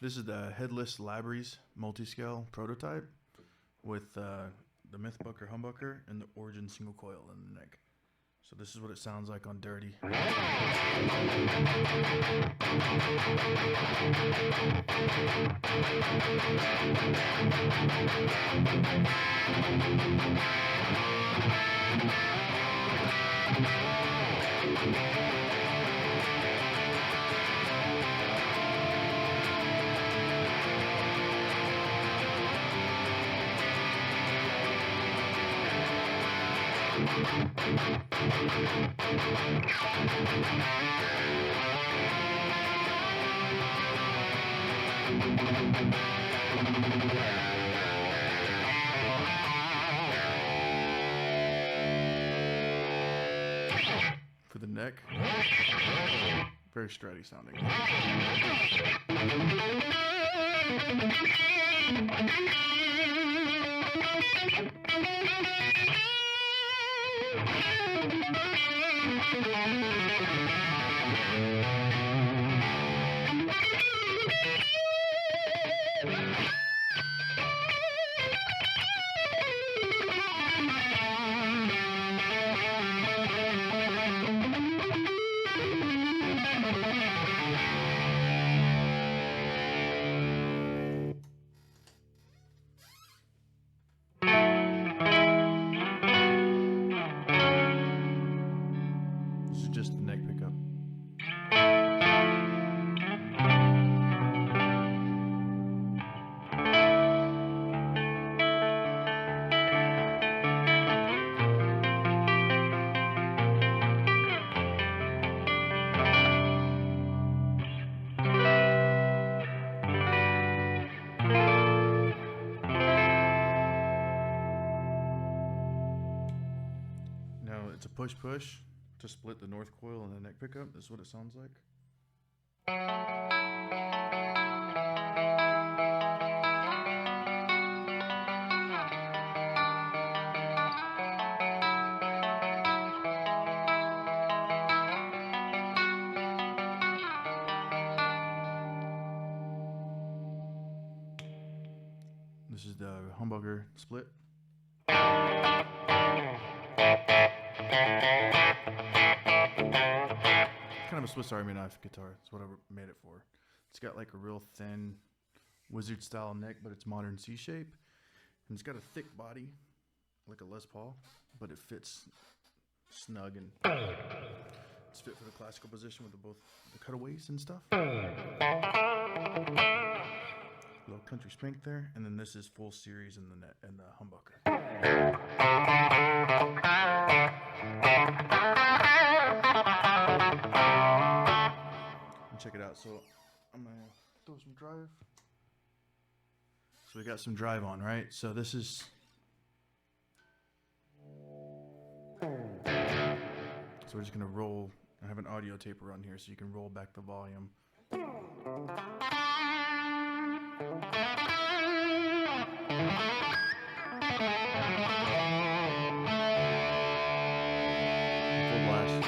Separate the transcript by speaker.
Speaker 1: This is the Headless Labrys Multiscale Prototype with the Mythbucker humbucker and the Origin single coil in the neck. So this is what it sounds like on dirty. For the neck, very stratty sounding. This is just the neck pickup. Now it's a push-push to split the north coil and the neck pickup. This is what it sounds like. This is the humbucker split. Kind of a Swiss Army knife guitar. That's what I made it for. It's got like a real thin wizard style neck, but it's modern C shape. And it's got a thick body, like a Les Paul, but it fits snug and it's fit for the classical position with both the cutaways and stuff. Little country spank there, and then this is full series in the net and the humbucker. Check it out. So I'm gonna throw some drive. So we got some drive on, right? So this is so we're just gonna roll. I have an audio taper on here so you can roll back the volume. Full blast.